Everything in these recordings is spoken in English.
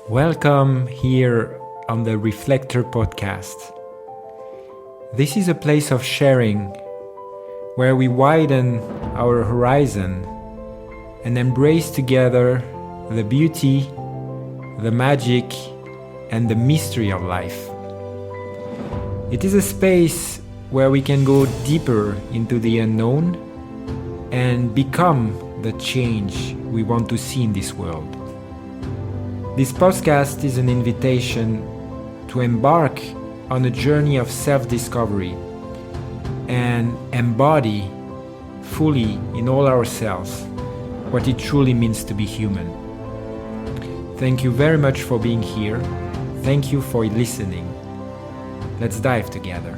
Welcome here on the Reflector podcast. This is a place of sharing where we widen our horizon and embrace together the beauty, the magic, and the mystery of life. It is a space where we can go deeper into the unknown and become the change we want to see in this world. This podcast is an invitation to embark on a journey of self-discovery and embody fully in all ourselves what it truly means to be human. Thank you very much for being here. Thank you for listening. Let's dive together.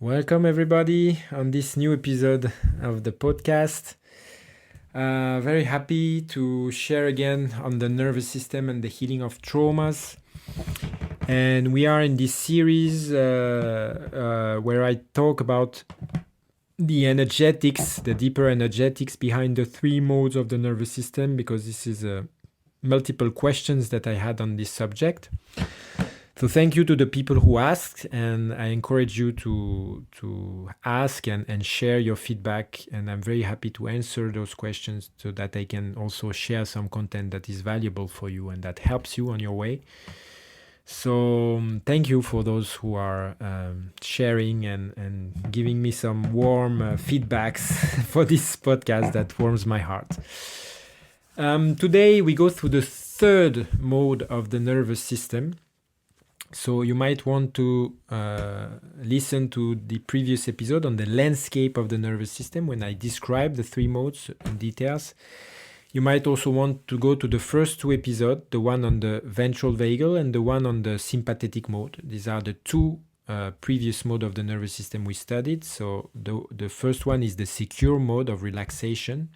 Welcome everybody on this new episode of the podcast. Very happy to share again on the nervous system and the healing of traumas. And we are in this series where I talk about the energetics, the deeper energetics behind the three modes of the nervous system, because this is multiple questions that I had on this subject. So thank you to the people who asked, and I encourage you to ask and share your feedback, and I'm very happy to answer those questions so that I can also share some content that is valuable for you and that helps you on your way. So thank you for those who are sharing and giving me some warm feedbacks for this podcast that warms my heart. Today we go through the third mode of the nervous system. So you might want to listen to the previous episode on the landscape of the nervous system when I describe the three modes in details. You might also want to go to the first two episodes, the one on the ventral vagal and the one on the sympathetic mode. These are the two previous modes of the nervous system we studied. So the first one is the secure mode of relaxation,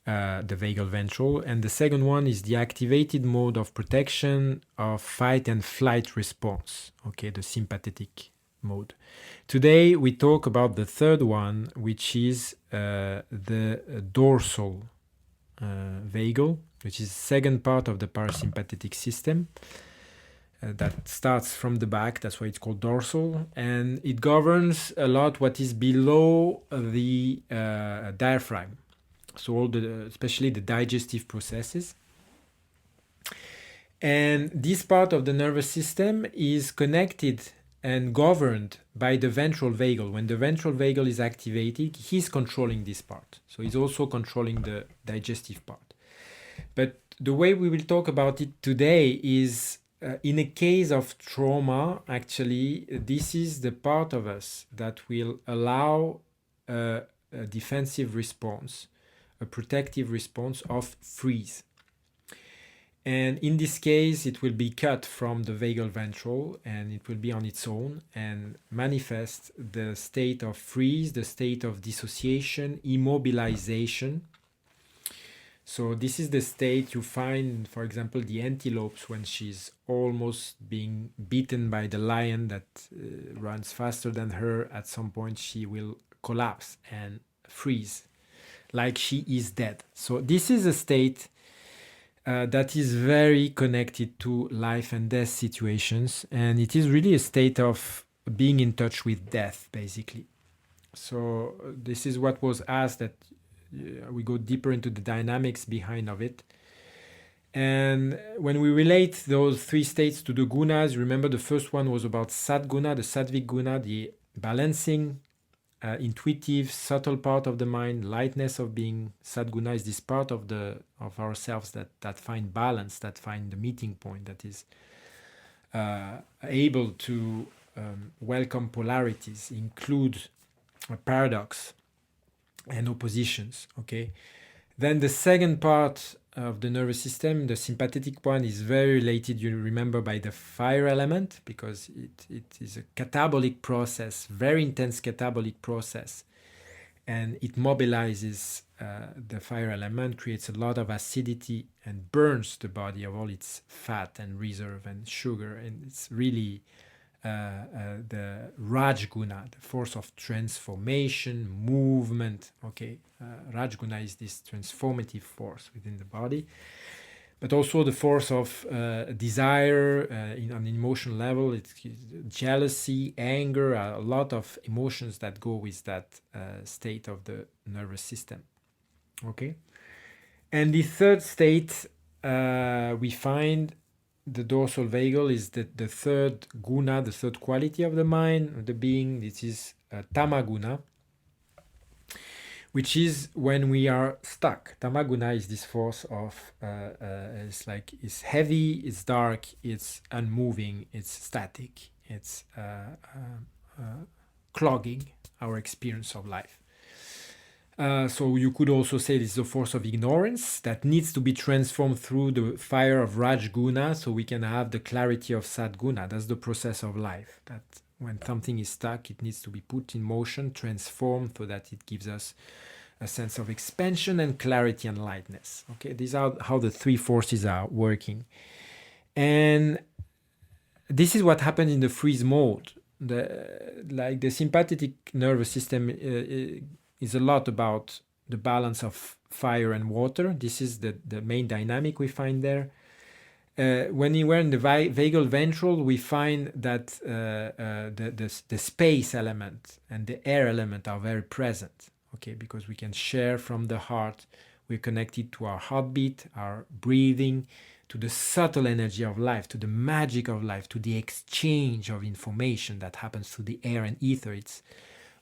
the vagal ventral, and the second one is the activated mode of protection, of fight and flight response, okay, the sympathetic mode. Today we talk about the third one, which is the dorsal vagal, which is the second part of the parasympathetic system that starts from the back. That's why it's called dorsal, and it governs a lot what is below the diaphragm. So especially the digestive processes. And this part of the nervous system is connected and governed by the ventral vagal. When the ventral vagal is activated, he's controlling this part. So he's also controlling the digestive part. But the way we will talk about it today is in a case of trauma, actually, this is the part of us that will allow a defensive response, a protective response of freeze. And in this case, it will be cut from the vagal ventral and it will be on its own and manifest the state of freeze, the state of dissociation, immobilization. So this is the state you find, for example, the antelopes when she's almost being beaten by the lion that runs faster than her. At some point, she will collapse and freeze, like she is dead. So this is a state that is very connected to life and death situations, and it is really a state of being in touch with death, basically. So this is what was asked, that we go deeper into the dynamics behind of it. And when we relate those three states to the gunas, remember the first one was about Satguna, the Sattvic guna, the balancing, intuitive, subtle part of the mind, lightness of being. Sadguna is this part of ourselves that find balance, that find the meeting point, that is able to welcome polarities, include a paradox and oppositions. Okay. Then the second part of the nervous system, the sympathetic one, is very related, you remember, by the fire element, because it is a catabolic process, very intense catabolic process, and it mobilizes the fire element, creates a lot of acidity and burns the body of all its fat and reserve and sugar, and it's really the Raj Guna, the force of transformation, movement. Okay, Raj Guna is this transformative force within the body, but also the force of desire on an emotional level. It's jealousy, anger, a lot of emotions that go with that state of the nervous system. Okay, and the third state we find the dorsal vagal is the third guna, the third quality of the mind, of the being. This is tamaguna, which is when we are stuck. Tamaguna is this force of, it's heavy, it's dark, it's unmoving, it's static, it's clogging our experience of life. So you could also say this is a force of ignorance that needs to be transformed through the fire of Rajguna so we can have the clarity of Sadguna. That's the process of life, that when something is stuck, it needs to be put in motion, transformed, so that it gives us a sense of expansion and clarity and lightness. Okay, these are how the three forces are working. And this is what happens in the freeze mode. The sympathetic nervous system is a lot about the balance of fire and water. This is the main dynamic we find there. When we were in the vagal ventral, we find that the space element and the air element are very present. Okay, because we can share from the heart. We're connected to our heartbeat, our breathing, to the subtle energy of life, to the magic of life, to the exchange of information that happens through the air and ether.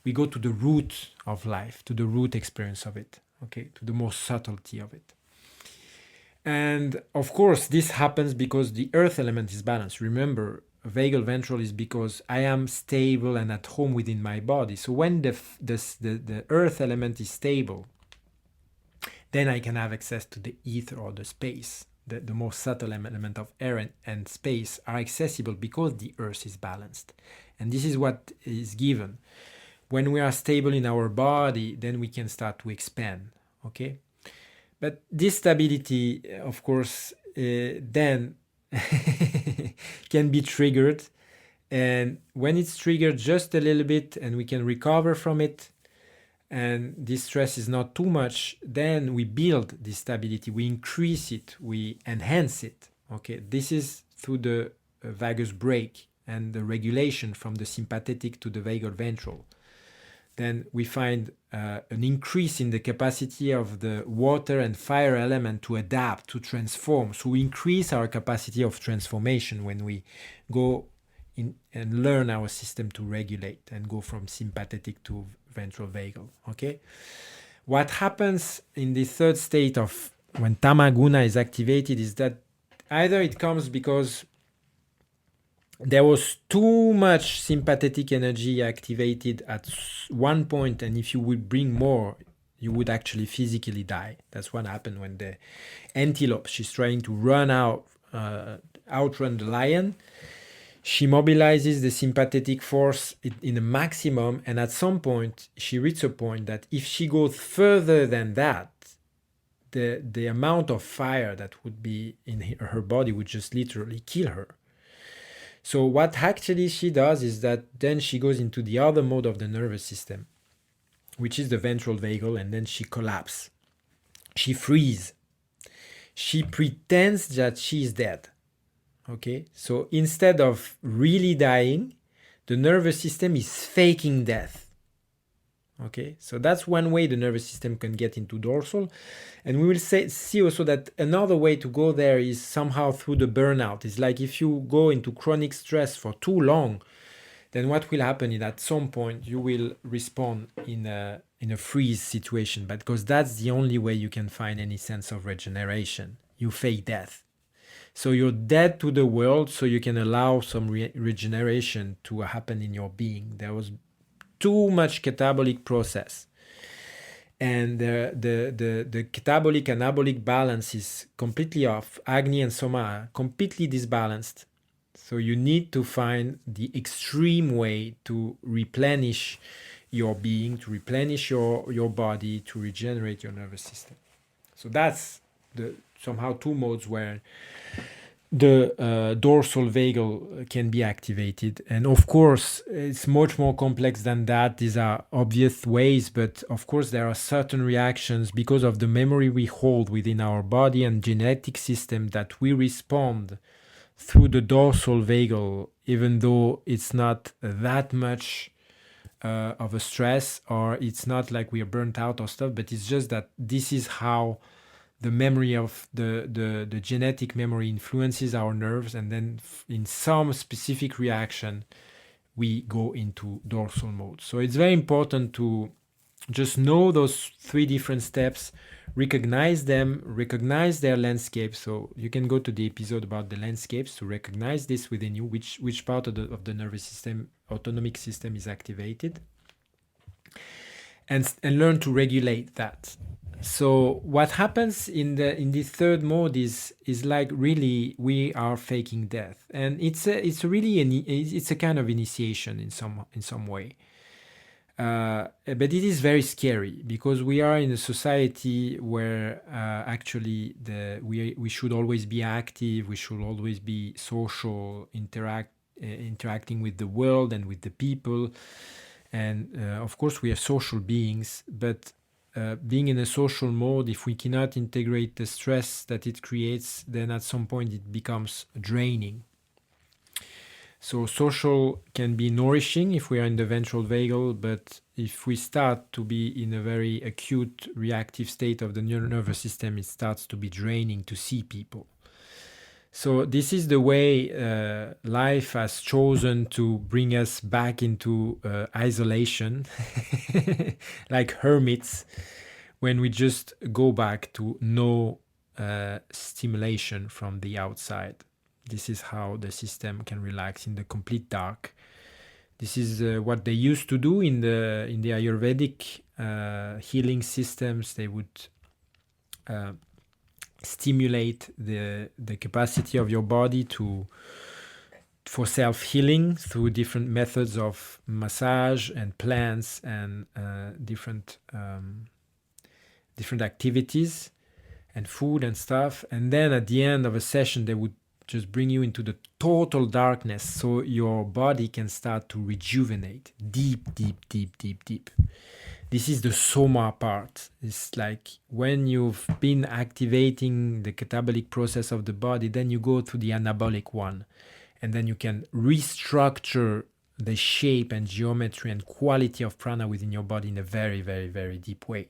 We go to the root of life, to the root experience of it, okay, to the more subtlety of it. And of course, this happens because the earth element is balanced. Remember, vagal ventral is because I am stable and at home within my body. So when the earth element is stable, then I can have access to the ether or the space. The more subtle element of air and space are accessible because the earth is balanced. And this is what is given. When we are stable in our body, then we can start to expand, okay? But this stability, of course, then can be triggered. And when it's triggered just a little bit and we can recover from it, and this stress is not too much, then we build this stability, we increase it, we enhance it, okay? This is through the vagus brake and the regulation from the sympathetic to the vagal ventral. Then we find an increase in the capacity of the water and fire element to adapt, to transform. So we increase our capacity of transformation when we go in and learn our system to regulate and go from sympathetic to ventral vagal. Okay. What happens in the third state of when tamaguna is activated is that either it comes because there was too much sympathetic energy activated at one point, and if you would bring more, you would actually physically die. That's what happened when the antelope, she's trying to outrun the lion. She mobilizes the sympathetic force in a maximum, and at some point, she reaches a point that if she goes further than that, the amount of fire that would be in her body would just literally kill her. So what actually she does is that then she goes into the other mode of the nervous system, which is the ventral vagal, and then she collapses. She freezes. She pretends that she's dead. Okay, so instead of really dying, the nervous system is faking death. Okay, so that's one way the nervous system can get into dorsal. And we will see also that another way to go there is somehow through the burnout. It's like if you go into chronic stress for too long, then what will happen is at some point you will respond in a freeze situation, but because that's the only way you can find any sense of regeneration. You fake death. So you're dead to the world so you can allow some regeneration to happen in your being. There was too much catabolic process. And the catabolic anabolic balance is completely off. Agni and Soma are completely disbalanced. So you need to find the extreme way to replenish your being, to replenish your body, to regenerate your nervous system. So that's the somehow two modes where the dorsal vagal can be activated. And of course, it's much more complex than that. These are obvious ways, but of course, there are certain reactions because of the memory we hold within our body and genetic system that we respond through the dorsal vagal, even though it's not that much of a stress, or it's not like we are burnt out or stuff, but it's just that this is how the memory of the genetic memory influences our nerves, and then in some specific reaction we go into dorsal mode. So it's very important to just know those three different steps, recognize them, recognize their landscape. So you can go to the episode about the landscapes to recognize this within you, which part of the nervous system, autonomic system, is activated, and learn to regulate that. So what happens in this third mode is like really we are faking death, and it's a kind of initiation in some way. But it is very scary because we are in a society where actually we should always be active, we should always be social, interacting with the world and with the people, and of course we are social beings, but being in a social mode, if we cannot integrate the stress that it creates, then at some point it becomes draining. So social can be nourishing if we are in the ventral vagal, but if we start to be in a very acute reactive state of the nervous system, it starts to be draining to see people. So this is the way life has chosen to bring us back into isolation, like hermits, when we just go back to no stimulation from the outside. This is how the system can relax in the complete dark. This is what they used to do in the Ayurvedic healing systems. They would stimulate the capacity of your body for self-healing through different methods of massage and plants and different activities and food and stuff. And then at the end of a session, they would just bring you into the total darkness so your body can start to rejuvenate deep. This is the soma part. It's like when you've been activating the catabolic process of the body, then you go to the anabolic one, and then you can restructure the shape and geometry and quality of prana within your body in a very, very, very deep way.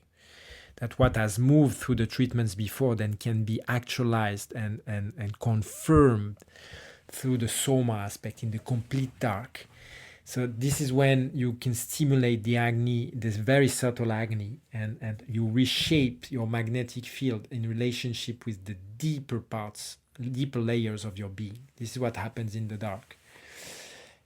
That what has moved through the treatments before then can be actualized and confirmed through the soma aspect in the complete dark. So this is when you can stimulate the Agni, this very subtle Agni, and you reshape your magnetic field in relationship with the deeper parts, deeper layers of your being. This is what happens in the dark.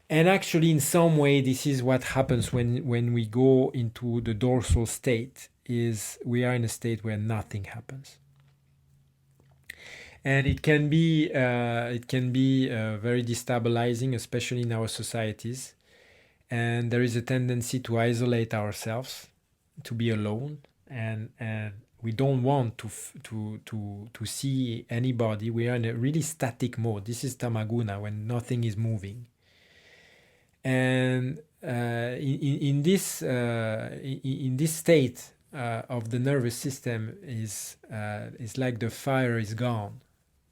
And actually, in some way, this is what happens when we go into the dorsal state, is we are in a state where nothing happens. And it can be very destabilizing, especially in our societies. And there is a tendency to isolate ourselves, to be alone, and we don't want to see anybody. We are in a really static mode. This is tamaguna, when nothing is moving. And in this state of the nervous system is like the fire is gone,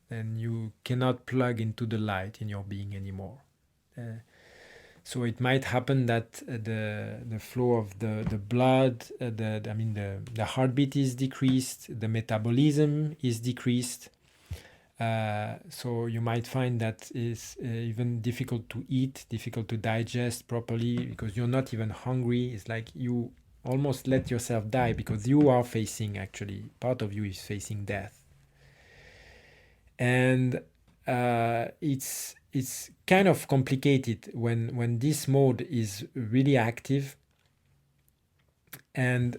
and you cannot plug into the light in your being anymore. So it might happen that the flow of the blood, the heartbeat is decreased, the metabolism is decreased. So you might find that it's even difficult to eat, difficult to digest properly, because you're not even hungry. It's like you almost let yourself die, because you are facing, actually, part of you is facing death. And it's kind of complicated when this mode is really active. And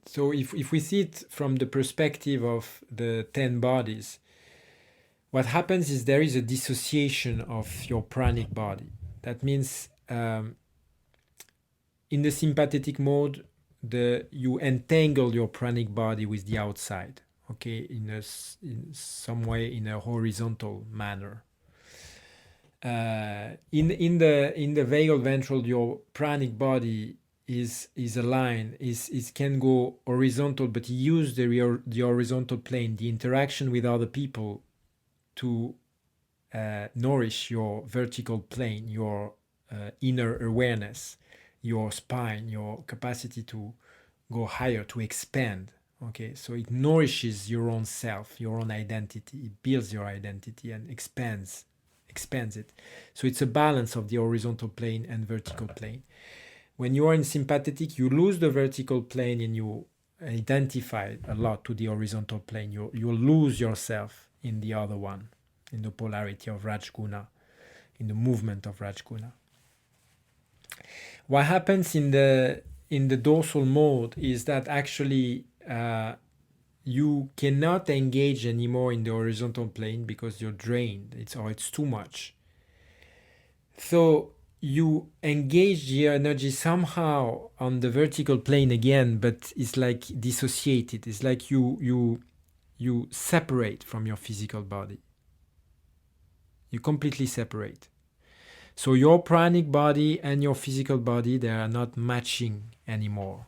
so if we see it from the perspective of the 10 bodies, what happens is there is a dissociation of your pranic body. That means in the sympathetic mode, you entangle your pranic body with the outside. okay, in some way in a horizontal manner. In the vagal ventral, your pranic body is aligned, is can go horizontal, but you use the horizontal plane, the interaction with other people, to nourish your vertical plane, your inner awareness, your spine, your capacity to go higher, to expand. Okay, so it nourishes your own self, your own identity. It builds your identity and expands it. So it's a balance of the horizontal plane and vertical plane. When you are in sympathetic, you lose the vertical plane and you identify a lot to the horizontal plane. You lose yourself in the other one, in the polarity of Rajguna, in the movement of Rajguna. What happens in the dorsal mode is that actually you cannot engage anymore in the horizontal plane because you're drained. It's too much. So you engage the energy somehow on the vertical plane again, but it's like dissociated. It's like you separate from your physical body. You completely separate. So your pranic body and your physical body, they are not matching anymore.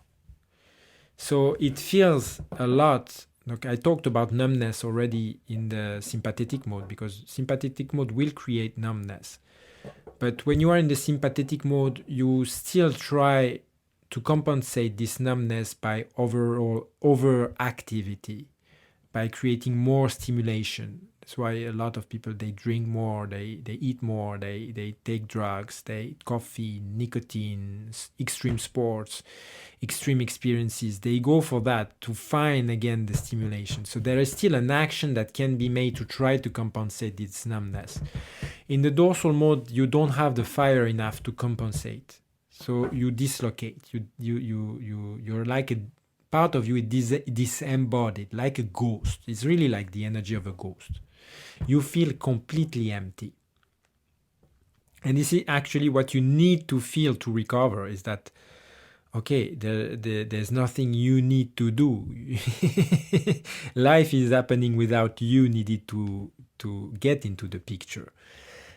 So it feels a lot. Look, I talked about numbness already in the sympathetic mode, because sympathetic mode will create numbness. But when you are in the sympathetic mode, you still try to compensate this numbness by overactivity, by creating more stimulation. That's why a lot of people, they drink more, they eat more, they take drugs, they eat coffee, nicotine, extreme sports, extreme experiences. They go for that to find again the stimulation. So there is still an action that can be made to try to compensate this numbness. In the dorsal mode, you don't have the fire enough to compensate. So you dislocate. You're like a part of you is disembodied, like a ghost. It's really like the energy of a ghost. You feel completely empty. And this is actually what you need to feel to recover, is that, okay, there's nothing you need to do. Life is happening without you needed to get into the picture.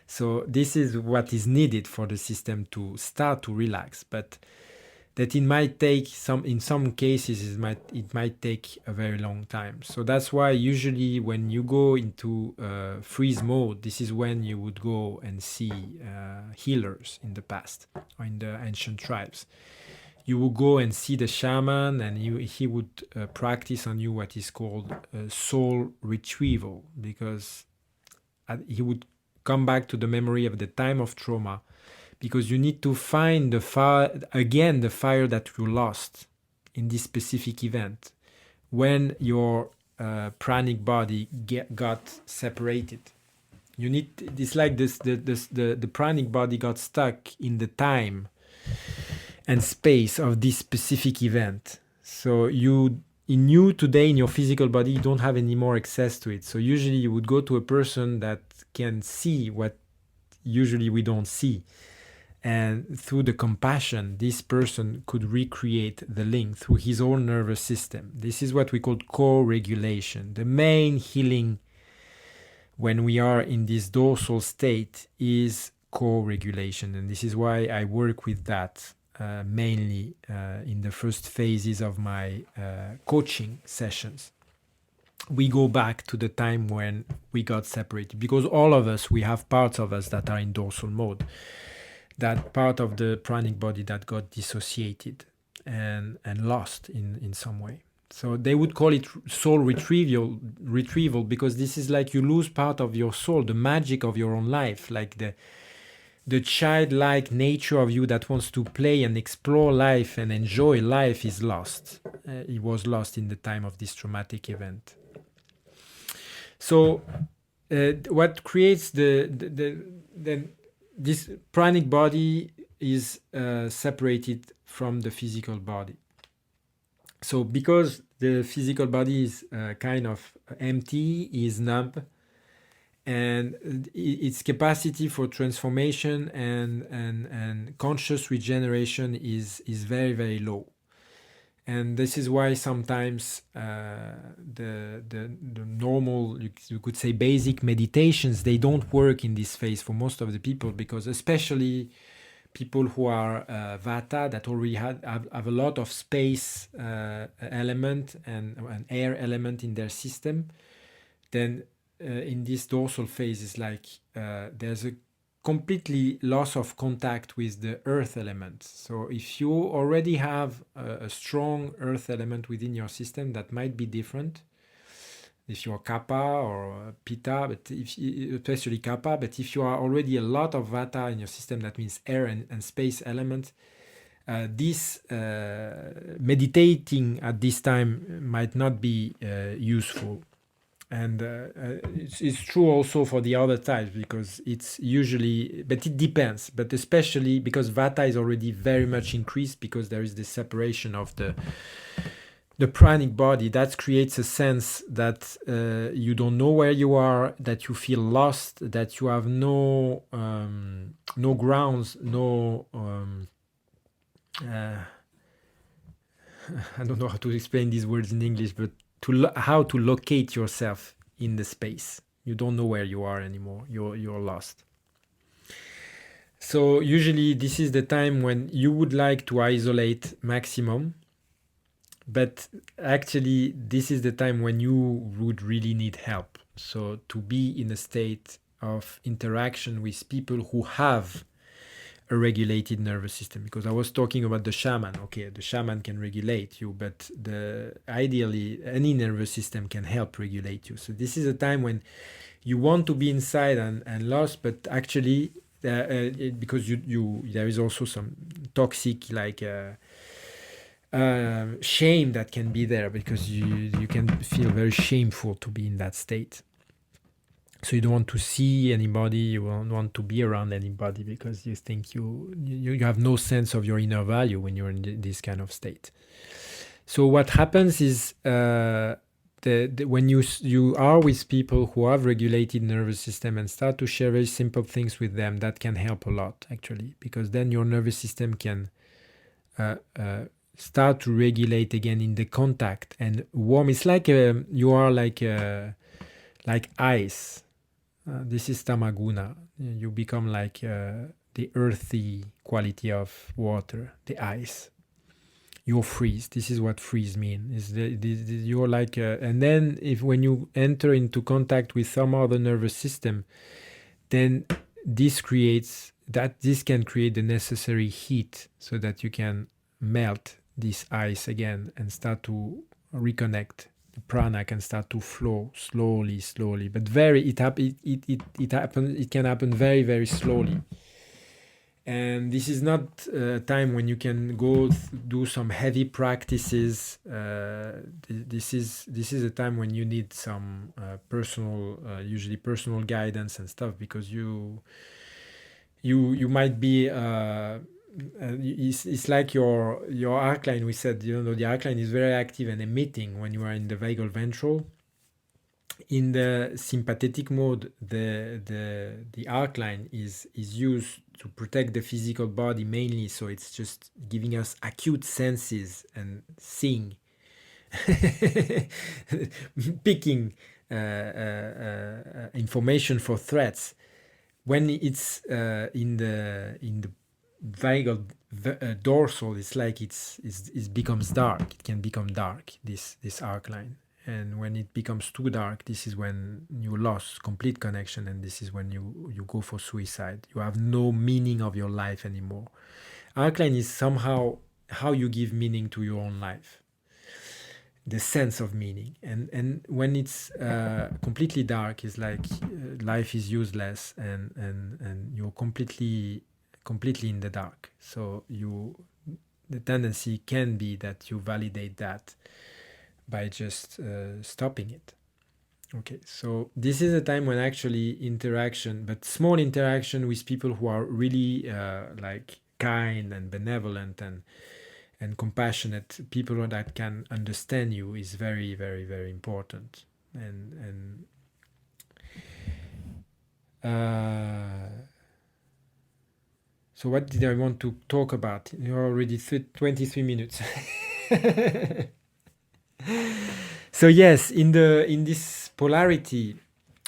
So this is what is needed for the system to start to relax. But that it might take in some cases it might take a very long time. So that's why usually when you go into freeze mode, this is when you would go and see healers in the past or in the ancient tribes. You would go and see the shaman, and he would practice on you what is called soul retrieval, because he would come back to the memory of the time of trauma, because you need to find the fire that you lost in this specific event when your pranic body got separated. You need, it's like this, the pranic body got stuck in the time and space of this specific event. So today in your physical body, you don't have any more access to it. So usually you would go to a person that can see what usually we don't see. And through the compassion, this person could recreate the link through his own nervous system. This is what we call co-regulation. The main healing when we are in this dorsal state is co-regulation. And this is why I work with that mainly in the first phases of my coaching sessions. We go back to the time when we got separated, because all of us, we have parts of us that are in dorsal mode. That part of the pranic body that got dissociated and lost in some way. So they would call it soul retrieval, because this is like you lose part of your soul, the magic of your own life, like the childlike nature of you that wants to play and explore life and enjoy life is lost. It was lost in the time of this traumatic event. So what creates this pranic body is separated from the physical body. So because the physical body is kind of empty, is numb, and its capacity for transformation and conscious regeneration is very, very low. And this is why sometimes the normal, you could say basic meditations, they don't work in this phase for most of the people, because especially people who are Vata, that already have a lot of space element and an air element in their system, then in this dorsal phase is like there's a completely loss of contact with the earth element. So if you already have a strong earth element within your system, that might be different if you're Kapha or Pitta, but especially Kapha. But if you are already a lot of Vata in your system, that means air and space element, this meditating at this time might not be useful. And it's true also for the other types, because it's usually, but it depends, but especially because Vata is already very much increased, because there is this separation of the pranic body, that creates a sense that you don't know where you are, that you feel lost, that you have no grounds, no I don't know how to explain these words in English, but how to locate yourself in the space. You don't know where you are anymore. You're lost. So usually this is the time when you would like to isolate maximum, but actually this is the time when you would really need help. So to be in a state of interaction with people who have a regulated nervous system, because I was talking about the shaman. Okay, the shaman can regulate you, but ideally any nervous system can help regulate you. So this is a time when you want to be inside and lost, but actually because there is also some toxic shame that can be there, because you can feel very shameful to be in that state. So you don't want to see anybody, you don't want to be around anybody, because you think you have no sense of your inner value when you're in this kind of state. So what happens is when you are with people who have regulated nervous system and start to share very simple things with them, that can help a lot actually, because then your nervous system can start to regulate again in the contact and warm. It's like you are like ice. This is tamaguna. You become like the earthy quality of water, the ice. You're freeze. This is what freeze means. You're like, and then when you enter into contact with some other nervous system, then this can create the necessary heat so that you can melt this ice again and start to reconnect. The prana can start to flow slowly, but it can happen very, very slowly. And this is not a time when you can go do some heavy practices. This is a time when you need some usually personal guidance and stuff, because you might be. It's like your arc line. We said, the arc line is very active and emitting when you are in the vagal ventral. In the sympathetic mode, the arc line is used to protect the physical body mainly, so it's just giving us acute senses and seeing, picking information for threats. When it's in the vagal dorsal, it's like it becomes dark. It can become dark, this arc line. And when it becomes too dark, this is when you lost complete connection, and this is when you go for suicide. You have no meaning of your life anymore. Arc line is somehow how you give meaning to your own life, the sense of meaning. And when it's completely dark, it's like life is useless, and you're completely in the dark. So the tendency can be that you validate that by just stopping it. Okay, so this is a time when actually interaction, but small interaction with people who are really like kind and benevolent and compassionate, people that can understand you, is very, very, very important. And so what did I want to talk about? You're already 23 minutes. So yes, in this polarity,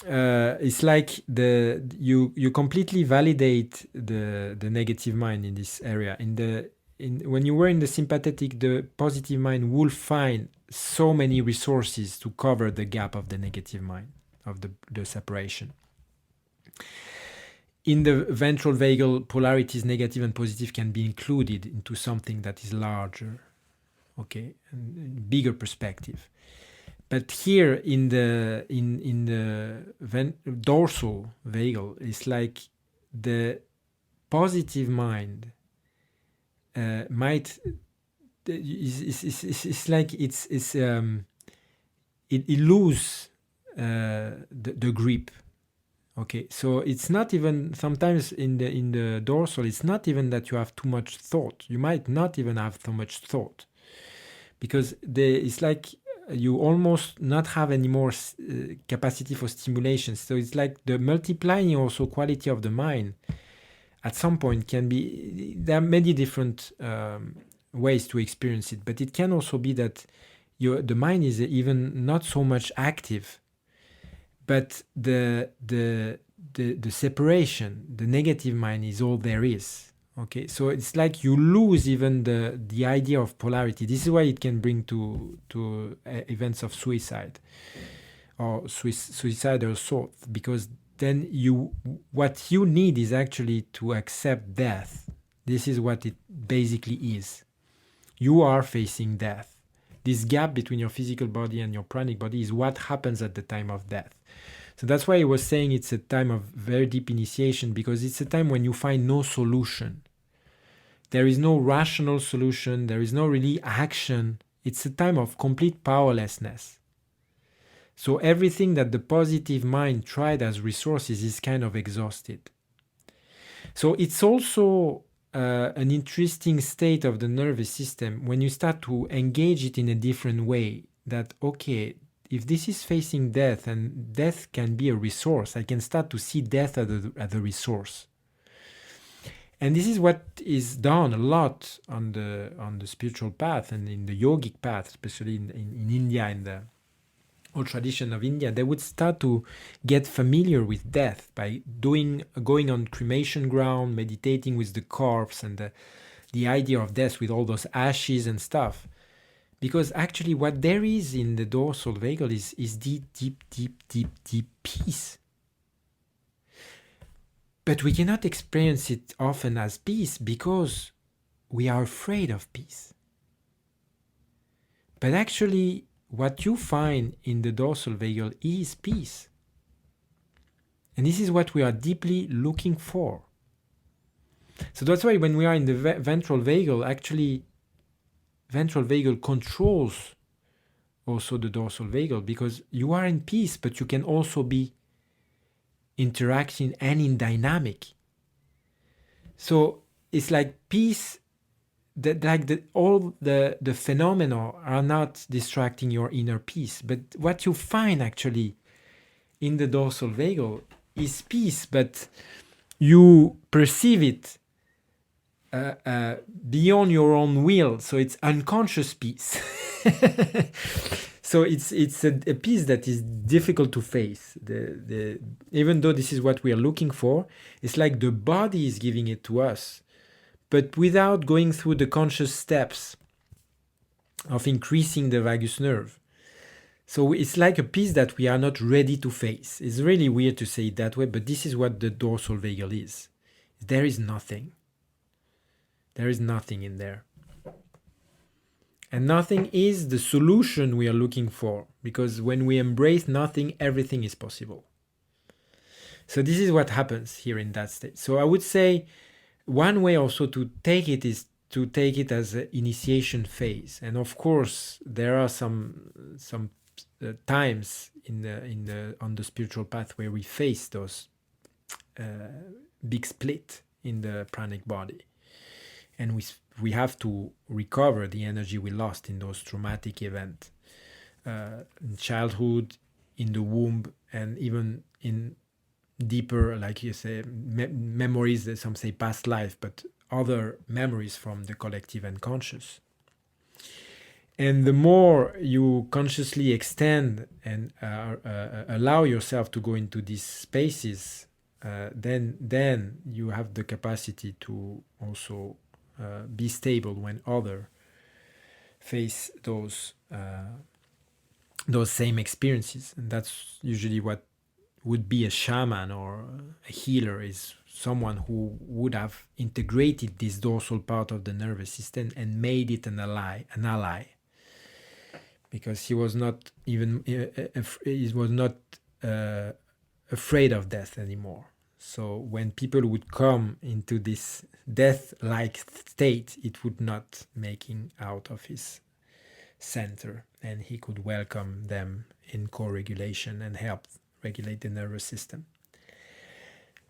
it's like you completely validate the negative mind in this area. When you were in the sympathetic, the positive mind will find so many resources to cover the gap of the negative mind, of the separation. In the ventral vagal, polarities negative and positive can be included into something that is larger, okay, and bigger perspective. But here in the dorsal vagal, it's like the positive mind might it's like it lose the grip. Okay, so it's not even sometimes in the dorsal. It's not even that you have too much thought. You might not even have too much thought, because it's like you almost not have any more capacity for stimulation. So it's like the multiplying also quality of the mind at some point can be, there are many different ways to experience it, but it can also be that the mind is even not so much active, but the separation, the negative mind is all there is. Okay, so it's like you lose even the idea of polarity. This is why it can bring to events of suicide or suicidal thoughts, because then what you need is actually to accept death. This is what it basically is. You are facing death. This gap between your physical body and your pranic body is what happens at the time of death. So that's why I was saying it's a time of very deep initiation, because it's a time when you find no solution. There is no rational solution. There is no really action. It's a time of complete powerlessness. So everything that the positive mind tried as resources is kind of exhausted. So it's also an interesting state of the nervous system when you start to engage it in a different way. That, okay, if this is facing death, and death can be a resource, I can start to see death as a resource. And this is what is done a lot on the spiritual path and in the yogic path, especially in India, in the whole tradition of India. They would start to get familiar with death by going on cremation ground, meditating with the corpse and the idea of death with all those ashes and stuff. Because actually what there is in the dorsal vagal is deep peace. But we cannot experience it often as peace because we are afraid of peace. But actually, what you find in the dorsal vagal is peace. And this is what we are deeply looking for. So that's why when we are in the ventral vagal, actually, ventral vagal controls also the dorsal vagal, because you are in peace, but you can also be interacting and in dynamic. So it's like peace, that like all the phenomena are not distracting your inner peace. But what you find actually in the dorsal vagal is peace, but you perceive it beyond your own will. So it's unconscious peace. So it's a peace that is difficult to face. Even though this is what we are looking for, it's like the body is giving it to us, but without going through the conscious steps of increasing the vagus nerve. So it's like a peace that we are not ready to face. It's really weird to say it that way, but this is what the dorsal vagal is. There is nothing. There is nothing in there. And nothing is the solution we are looking for, because when we embrace nothing, everything is possible. So this is what happens here in that state. So I would say one way also to take it is to take it as an initiation phase. And of course, there are some times on the spiritual path where we face those big split in the pranic body. And we have to recover the energy we lost in those traumatic events in childhood, in the womb, and even in deeper, like you say, memories, some say past life, but other memories from the collective unconscious. And the more you consciously extend and allow yourself to go into these spaces, then you have the capacity to also be stable when others face those same experiences. And that's usually what would be a shaman or a healer, is someone who would have integrated this dorsal part of the nervous system and made it an ally, because he was not even afraid of death anymore. So when people would come into this death-like state, it would not make him out of his center, and he could welcome them in co-regulation and help regulate the nervous system.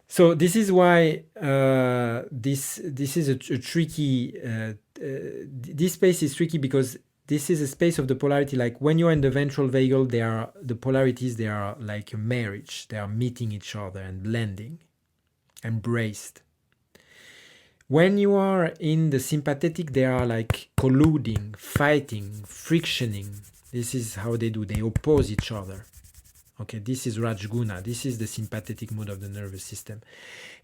So this is why this is a tricky. This space is tricky because this is a space of the polarity. Like when you are in the ventral vagal, the polarities. They are like a marriage. They are meeting each other and blending, embraced. When you are in the sympathetic, they are like colluding, fighting, frictioning. This is how they do. They oppose each other. Okay, this is Rajguna. This is the sympathetic mode of the nervous system.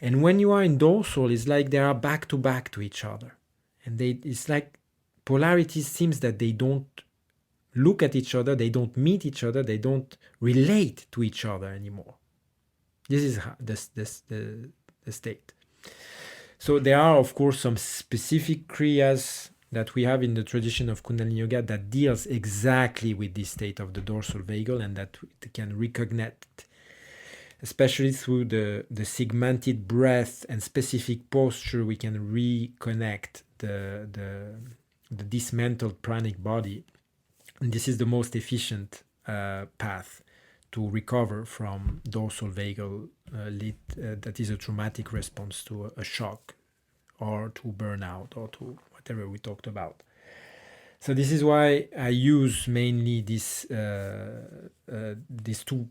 And when you are in dorsal, it's like they are back to each other. And it's like polarities seems that they don't look at each other, they don't meet each other, they don't relate to each other anymore. This is the state. So there are, of course, some specific kriyas that we have in the tradition of Kundalini Yoga that deals exactly with this state of the dorsal vagal, and that can reconnect, especially through the segmented breath and specific posture. We can reconnect the dismantled pranic body, and this is the most efficient path to recover from dorsal vagal that is a traumatic response to a shock, or to burnout, or to whatever we talked about. So this is why I use mainly these two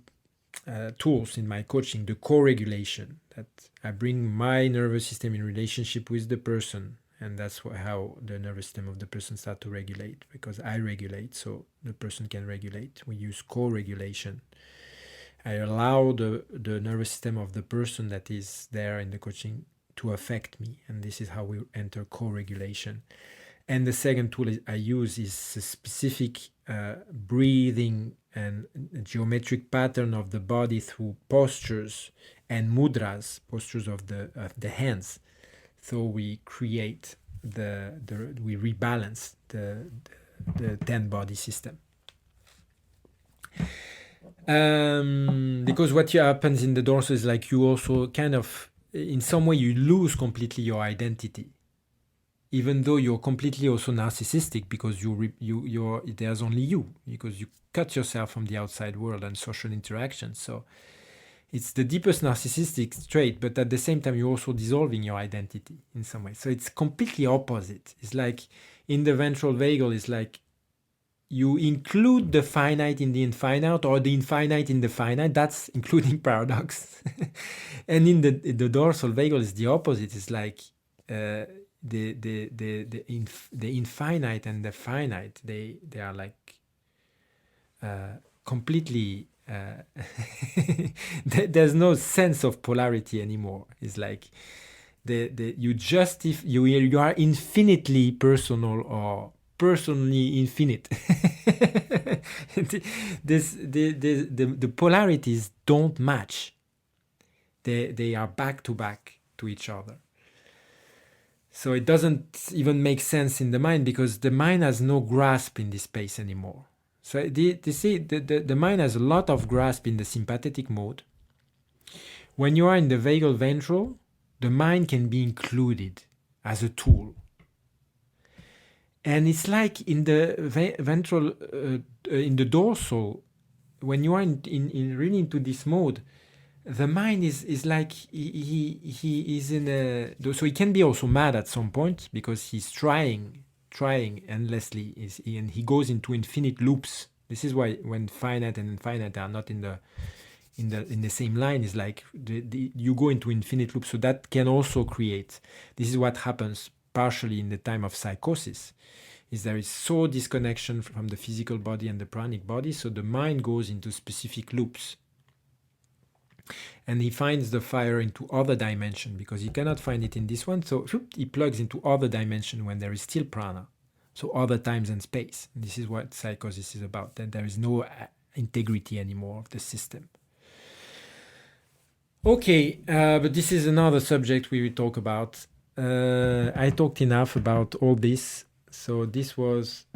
tools in my coaching: the co-regulation, that I bring my nervous system in relationship with the person, and that's how the nervous system of the person starts to regulate, because I regulate, so the person can regulate. We use co-regulation. I allow the nervous system of the person that is there in the coaching to affect me, and this is how we enter co-regulation. And the second tool I use is a specific breathing and geometric pattern of the body through postures and mudras, postures of the hands. So we create we rebalance the 10 body system. Because what happens in the dorsal is like you also kind of, in some way, you lose completely your identity, even though you're completely also narcissistic, because there's only you, because you cut yourself from the outside world and social interaction. So it's the deepest narcissistic trait, but at the same time you're also dissolving your identity in some way. So it's completely opposite. It's like in the ventral vagal, it's like you include the finite in the infinite, or the infinite in the finite. That's including paradox. And in the dorsal vagal is the opposite. It's like the infinite and the finite. They are like completely. There's no sense of polarity anymore. It's like you are infinitely personal or personally infinite. The polarities don't match. They are back to each other. So it doesn't even make sense in the mind, because the mind has no grasp in this space anymore. So the mind has a lot of grasp in the sympathetic mode. When you are in the vagal ventral, the mind can be included as a tool. And it's like in the ventral, in the dorsal, when you are in really into this mode, the mind is like he is in a. So he can be also mad at some point, because he's trying endlessly, and he goes into infinite loops. This is why when finite and infinite are not in the same line, is like you go into infinite loops. So that can also create. This is what happens partially in the time of psychosis. is there is so disconnection from the physical body and the pranic body, so the mind goes into specific loops. And he finds the fire into other dimension because he cannot find it in this one, so he plugs into other dimension when there is still prana, so other times and space. And this is what psychosis is about, that there is no integrity anymore of the system. Okay, but this is another subject we will talk about. I talked enough about all this. So this was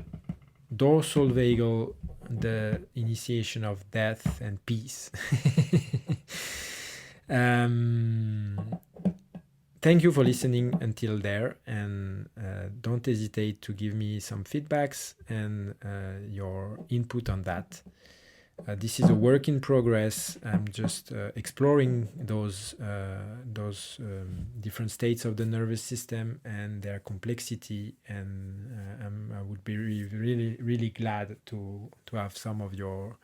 dorsal vagal, the initiation of death and peace. Thank you for listening until there, and don't hesitate to give me some feedbacks and your input on that. This is a work in progress. I'm just exploring those different states of the nervous system and their complexity, and I would be really glad to have some of your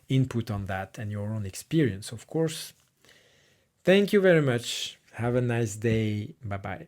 input on that and your own experience, of course. Thank you very much. Have a nice day. Bye-bye.